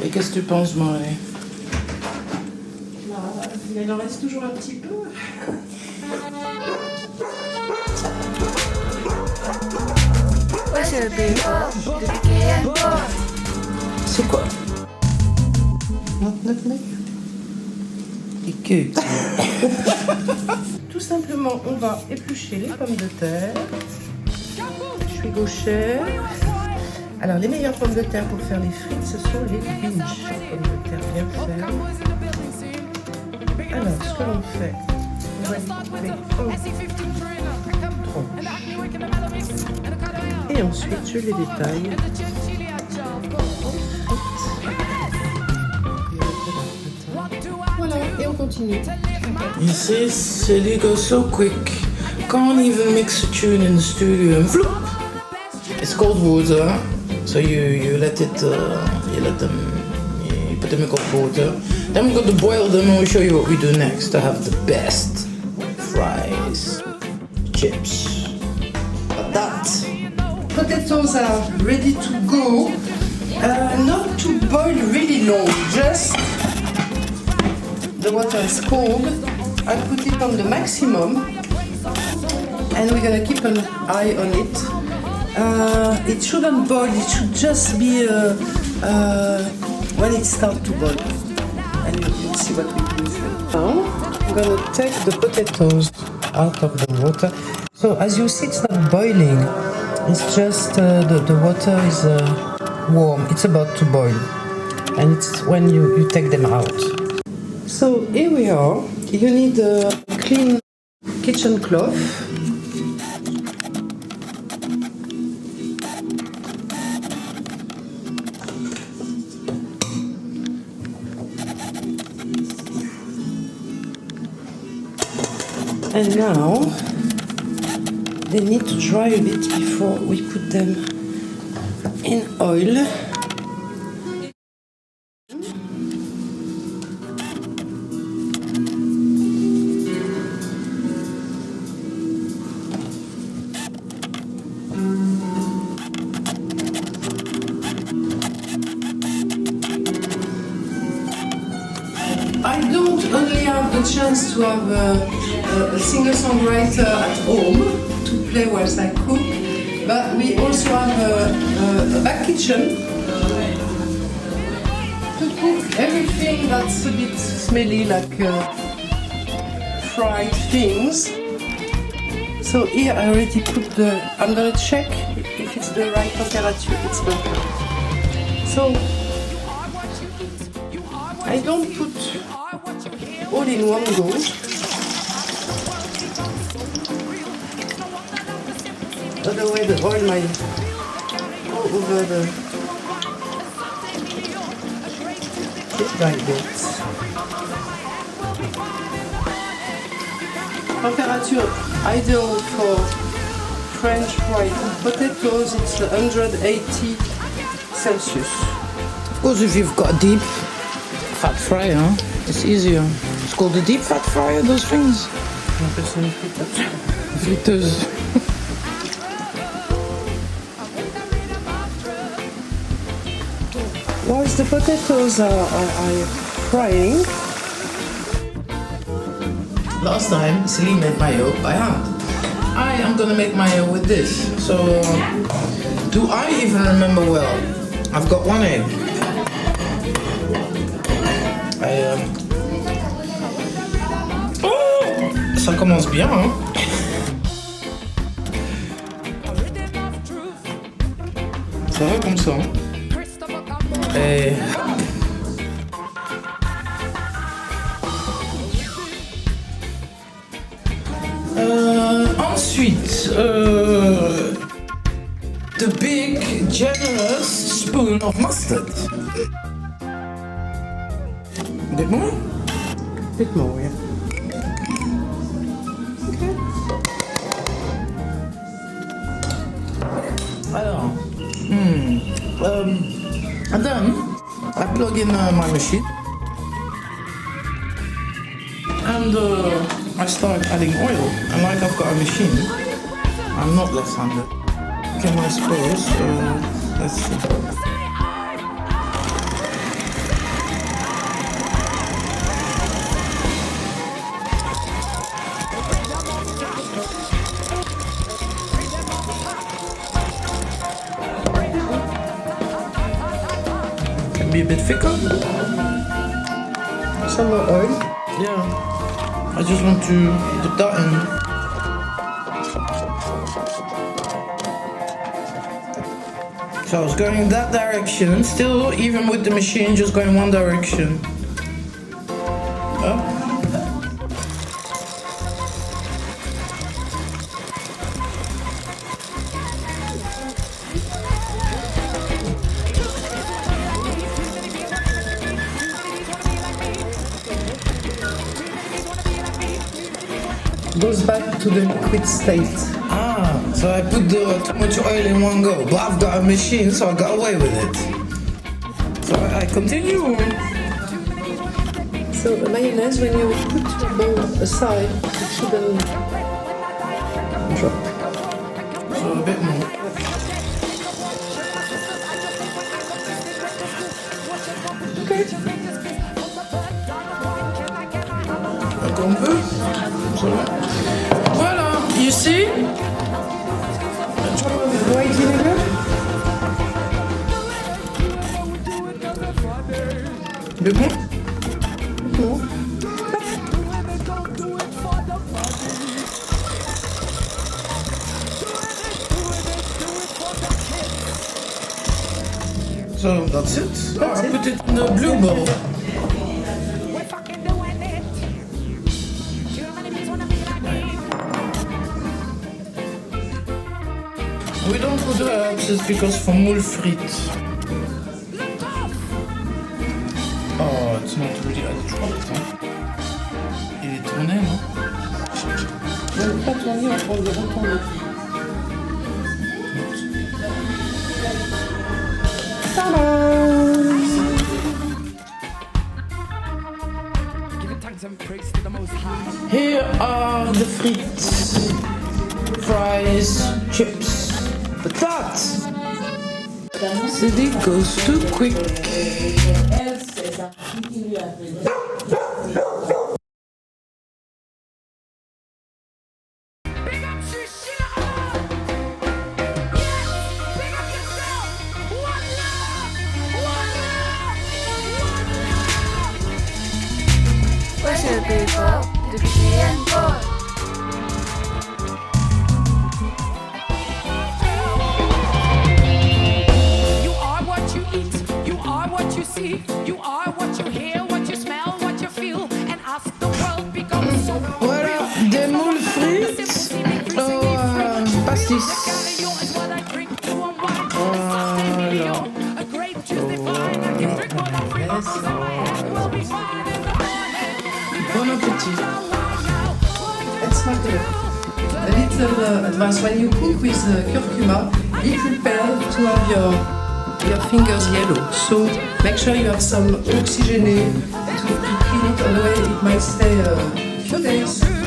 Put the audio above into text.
Et qu'est-ce que tu penses, Marie? Il en reste toujours un petit peu. C'est quoi? Et que? Tout simplement, on va éplucher les pommes de terre. Je suis gauchère. Alors, les meilleures pommes de terre pour faire les frites, ce sont les binge. Pommes de terre bien fermes. Alors, ce que l'on fait, on va les couper en tranches. Et ensuite, je les détaille. Voilà, et on continue. You see, Silly goes so quick. Can't even mix a tune in the studio and floop. It's cold water, so you let it, you put them in cold water. Then we're going to boil them and we'll show you what we do next to have the best fries, chips. Like that. Potatoes are ready to go. Not to boil really long, just the water is cold. I put it on the maximum and we're gonna keep an eye on it. It shouldn't boil, it should just be when it starts to boil. And you'll see what we do. Now I'm gonna take the potatoes out of the water. So as you see, it's not boiling. It's just the water is warm. It's about to boil. And it's when you take them out. So here we are. You need a clean kitchen cloth. And now they need to dry a bit before we put them in oil. I don't only have the chance to have a singer-songwriter at home to play whilst I cook, but we also have a back kitchen to cook everything that's a bit smelly, like fried things. So here I already put I'm gonna check if it's the right temperature. It's not. So I don't put all in one go. Otherwise the oil might go over the bit by bit. Temperature ideal for French fried potatoes, it's 180 Celsius. Of course, if you've got a deep fat fryer, it's easier. It's called a deep fat fryer, those things. Friteuse. Whilst the potatoes are frying, Last time, Celine made mayo by hand. I am gonna make mayo with this. So, do I even remember well? I've got one egg. Oh, ça commence bien, hein? Ça va comme ça. Et ensuite, the big generous spoon of mustard. A bit more? a bit more, yeah. Alors, and then I plug in my machine and I start adding oil. And like I've got a machine, I'm not left-handed. Okay, I suppose. Let's see. be a bit thicker. Some more oil. Yeah. I just want to put that in. So I was going in that direction, still even with the machine just going one direction. Up. Goes back to the liquid state. Ah, so I put too much oil in one go, but I've got a machine, so I got away with it. So I continue. So mayonnaise, when you put your bowl aside, it shouldn't drop. So a bit more. Okay. Encore un peu. Voilà, you see? White vinegar? Le bon? No. So that's it. That's I it. put it in the blue bowl. We don't put the herbs, it's because for moule frites. Oh, it's not really as right, hein? Il est tourné, non? Pas tourner, on va le retourner. Here are the frites, fries, chips, patates. City goes too quick. You are what you eat, you are what you see, you are what you hear, what you smell, what you feel, and as the world becomes so Voilà, des moules frites au pastis. Bon appétit. It's not good. A little advice, when you cook with curcuma, be prepared to have your fingers yellow. So make sure you have some oxygenate to clean it, otherwise it might stay a few days.